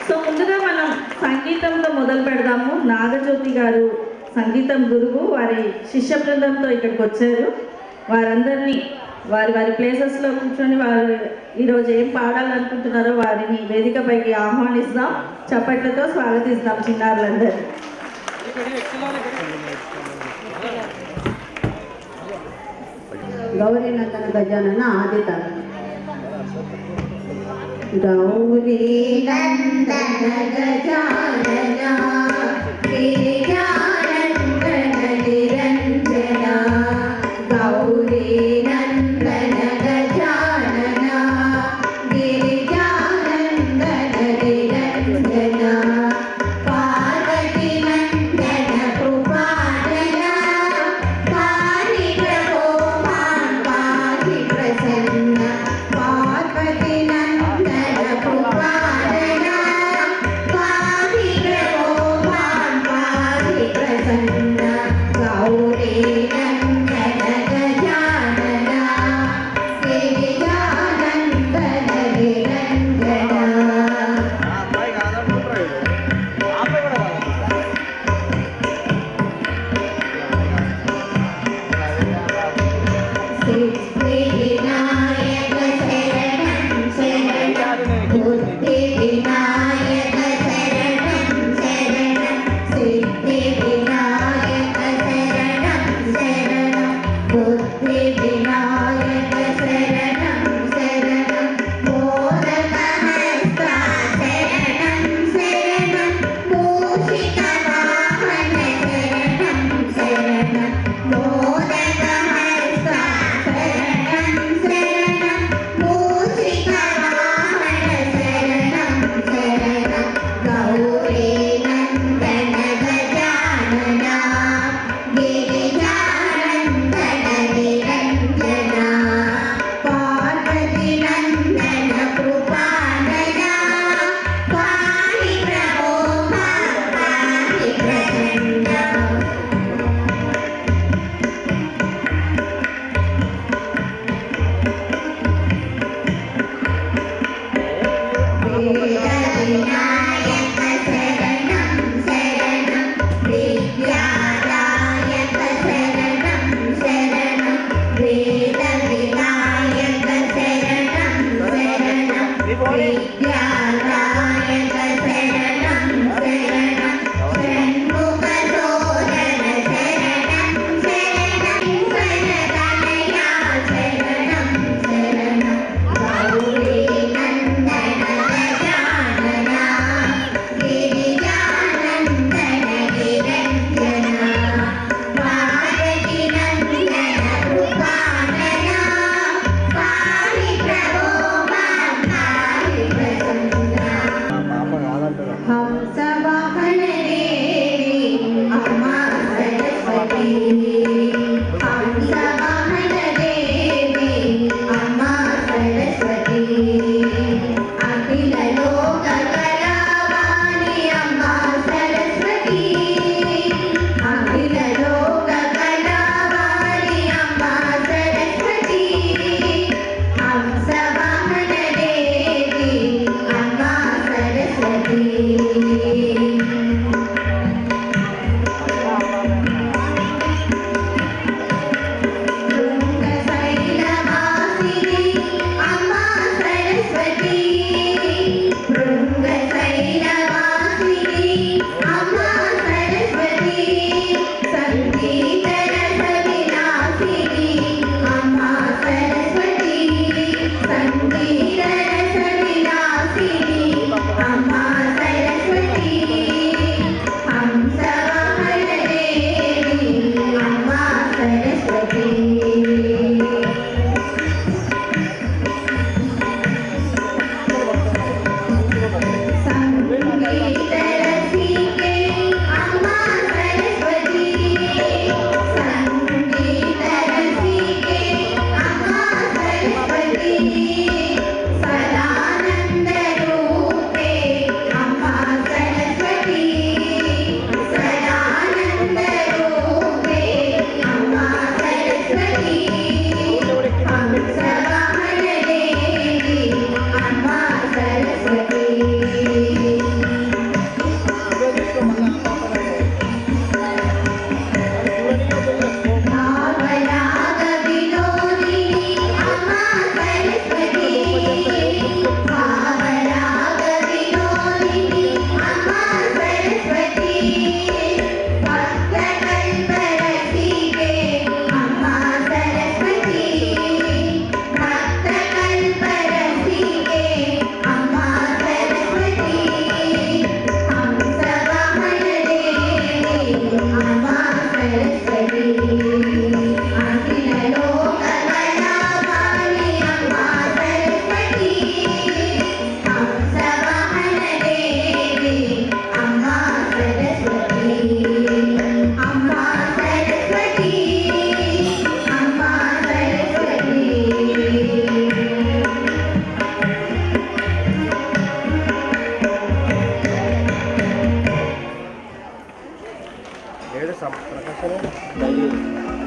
So ముందుగా మనం సంగీతంతో మొదలు పెడదాము. నాగజ్యోతి గారు సంగీతం గురువు, వారి శిష్య బృందంతో ఇక్కడికి వచ్చారు. వారందరినీ వారి వారి ప్లేసెస్లో కూర్చొని వారు ఈరోజు ఏం పాడాలనుకుంటున్నారో వారిని వేదికపైకి ఆహ్వానిస్తాం. చప్పట్లతో స్వాగతిస్తాం చిన్నారులందరినీ. గౌరీ నందన గజానన ఆదిత. గౌరీ నందన గజానన గిరిజానందన నిరంజన. గౌరీ నందన గజానన గిరిజానందన నిరంజన. పార్వతీ నందన కృపానన పారి ప్రభో మాం పారి ప్రసన్న. పార్వతీ నందన కృపానన పారి ప్రభో మాం పారి ప్రసన్న. గౌరీ నందన గజానన గిరిజానందన నిరంజన. సిద్ధి వినాయక శరణం శరణం. బుద్ధి వినాయక శరణం శరణం. సిద్ధి వినాయక శరణం శరణం. బుద్ధి వినాయక శరణం శరణం. మోదక హస్త శరణం శరణం. మూషిక వాహన శరణం శరణం. మోదక హస్త శరణం శరణం. మూషిక వాహన శరణం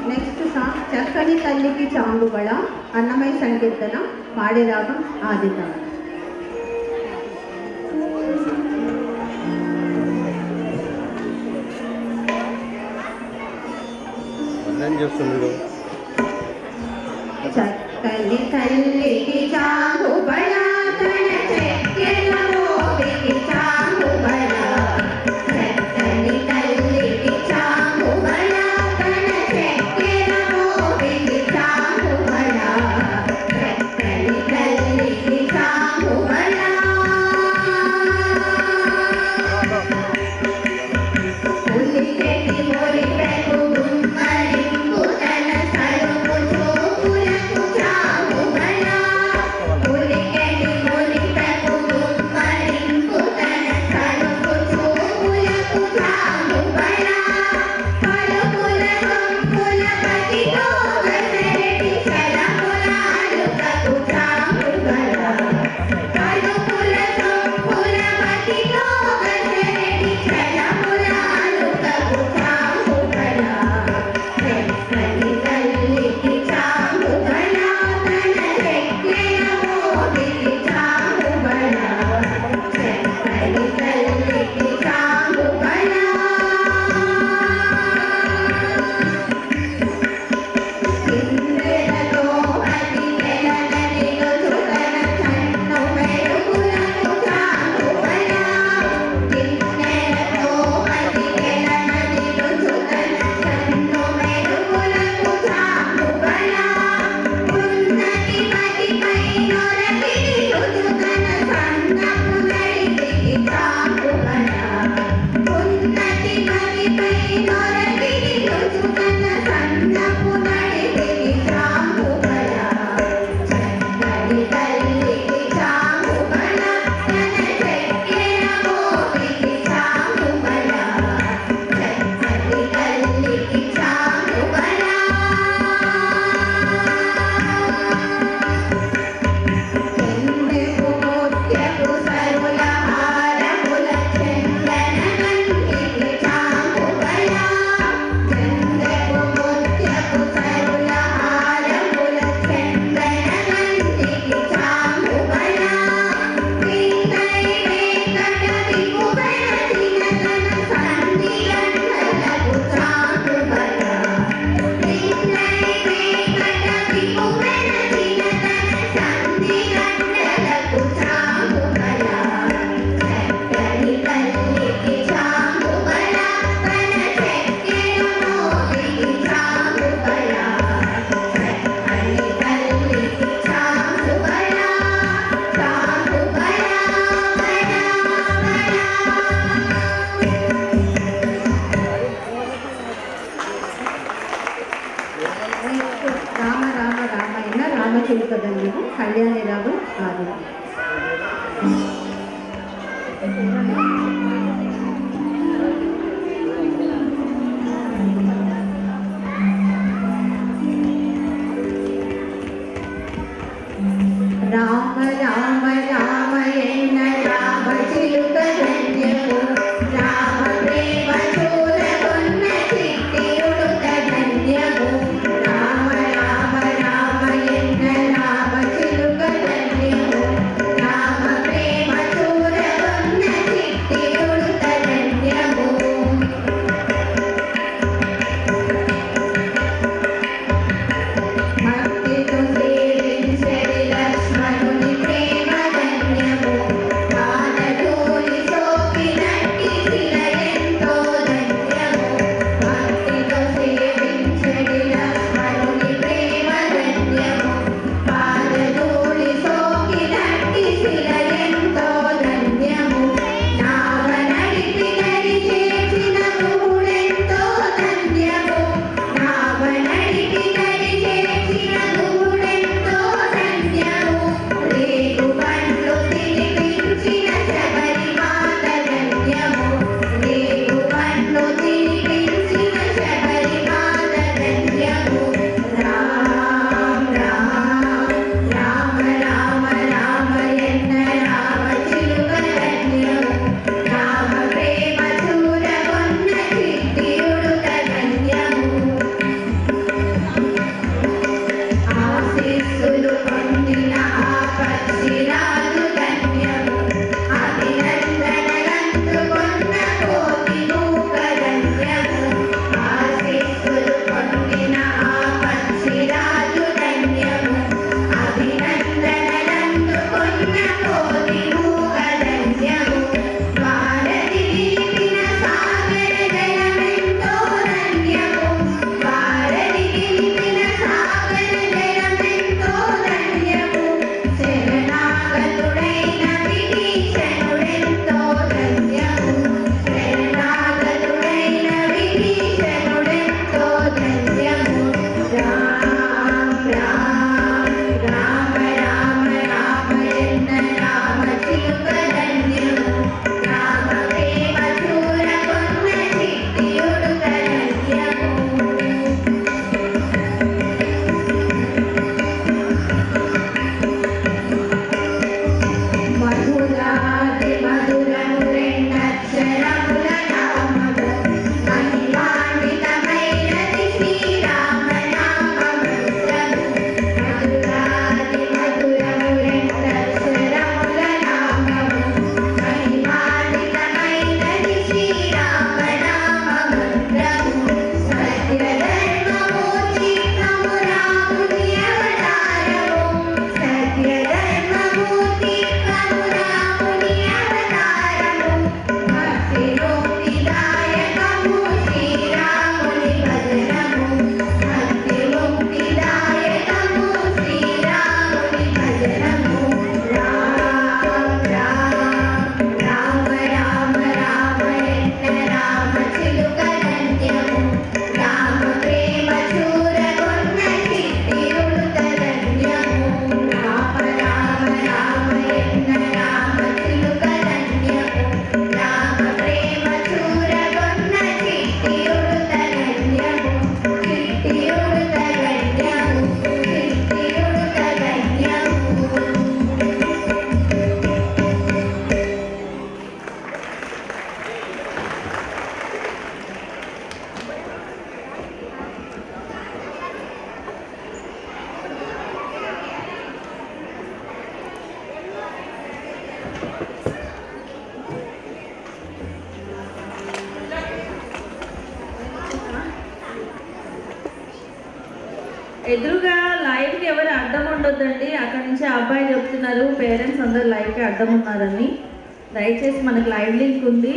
నెక్స్ట్ సాంగ్ చక్కని తల్లికి చాంగుబళ అన్నమయ్య సంకీర్తన పాడే రాగం ఆదితాళం. చక్కని తల్లికి చాంగుబళ తన చెక్కెల మోవికి చాంగుబళ చక్కని తల్లికి చాంగుబళ తన చెక్కెల మోవికి చాంగుబళ చక్కని తల్లికి చాంగుబళ ఉలికెటి మొరిపెకు గుమ్మరింపు తన సరుపు చూపులకు చాంగుబళ ఉలికెటి మొరిపెకు గుమ్మరింపు తన సరుపు చూపులకు చాంగుబళ పలుకుల సొంపుల పతితో గసరెటి శరముల అలుకకు చాంగుబళ పలుకుల సొంపుల పతితో గసరెటి శరముల అలుకకు చాంగుబళ చక్కని తల్లికి చాంగుబళ తన చెక్కెల మోవికి చాంగుబళ చక్కని తల్లికి చాంగుబళ కిందెలతో అతి నెలననిలు చుకన కన్ను మెరుగులకు చాంగుబళ కిందెలతో అతి నెలననిలు చుకన కన్ను మెరుగులకు చాంగుబళ ఉన్నతి మతిపై నొరకిడి రుచుకన సన్నపు నడిపికి చాంగుబళ ఉన్నతి మతిపై నొరకిడి రుచుకన సన్నపు నడిపికి చాంగుబళ చక్కని తల్లికి చాంగుబళ తన చెక్కెల మోవికి చాంగుబళ చక్కని తల్లికి చాంగుబళ ఎందెకు ముత్యపు సరుల హారముల చందన గంటికి చాంగుబళ ఎందెకు ముత్యపు సరుల హారముల చందన గంటికి చాంగుబళ శ్రీకై వెంకట విభువనచిన తన సంధిగంటలకు చాంగుబళ శ్రీకై వెంకట విభువనచిన తన సంధిగంటలకు చాంగుబళ చక్కని తల్లికి చాంగుబళ తన చెక్కెల మోవికి చాంగుబళ చక్కని తల్లికి చాంగుబళ చాంగుబళ రామ రామ రామాయణ రామచిలుక దండము కళ్యాణి రాగం ఆదితాళం. రామ రామ రామయణ రామ చిలుక ధన్యము రామ ప్రేమ చూరగొన్న చిట్టియుడుత ధన్యము రామ రామ రామయణ రామ చిలుక ధన్యము రామ ప్రేమ చూరగొన్న చిట్టి ఎదురుగా లైవ్కి ఎవరు అడ్డం ఉండొద్దండి. అక్కడ నుంచి ఆ అబ్బాయి చెప్తున్నారు పేరెంట్స్ అందరు లైవ్కి అడ్డం ఉన్నారని. దయచేసి మనకు లైవ్ లింక్ ఉంది.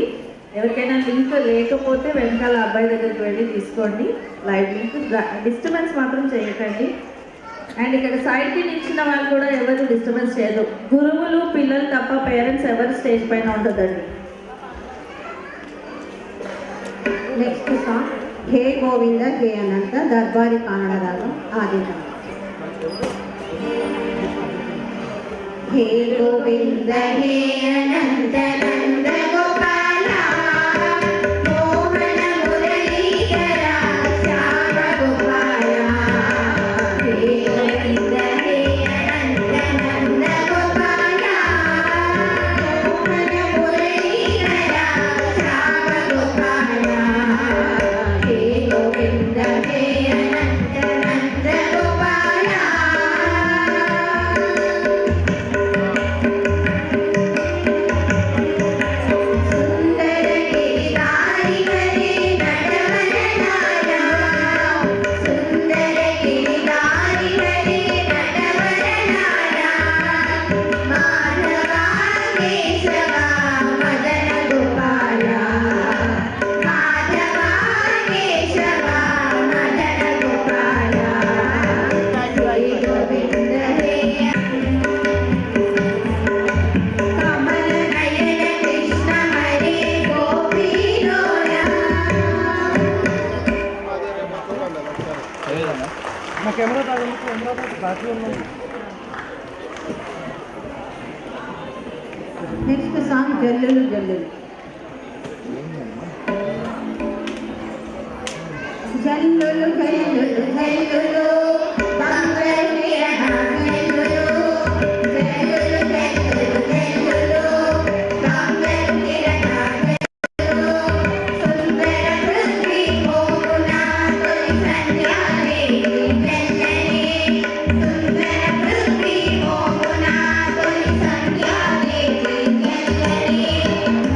ఎవరికైనా లింక్ లేకపోతే వెనకాల అబ్బాయి దగ్గరికి వెళ్ళి తీసుకోండి లైవ్ లింక్. డిస్టర్బెన్స్ మాత్రం చేయకండి. అండ్ ఇక్కడ సైడ్కి నిలిచిన వాళ్ళు కూడా ఎవరు డిస్టర్బెన్స్ చేయదు. గురువులు పిల్లలు తప్ప పేరెంట్స్ ఎవరు స్టేజ్ పైన ఉండదండి. నెక్స్ట్ సాంగ్ హే గోవింద హే అనంత దర్బారి కన్నడ రాగం ఆదితం. హే గోవింద హే అనంత నంద గోపాల మోహన మురళీధర శ్యామ గోపాల. హే గోవింద హే అనంత నంద గోపాల మోహన మురళీధర శ్యామ గోపాల. హే గోవింద హే అనంత నంద గోపాల. నెక్స్ట్ సాంగ్ జల్లులు జల్లులు. జల్లులు జల్లులు జల్లులు బంగారు కిరణ జల్లులు జల్లులు జల్లులు జల్లులు బంగారు కిరణ జల్లులు సుందర పృథ్వీ మోమున తొలి సంధ్యాదేవి జల్లని సుందర పృథ్వీ మోమున తొలి సంధ్యాదేవి జల్లని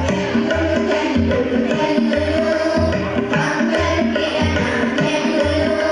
జల్లులు జల్లులు జల్లులు బంగారు కిరణ జల్లులు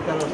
చాలా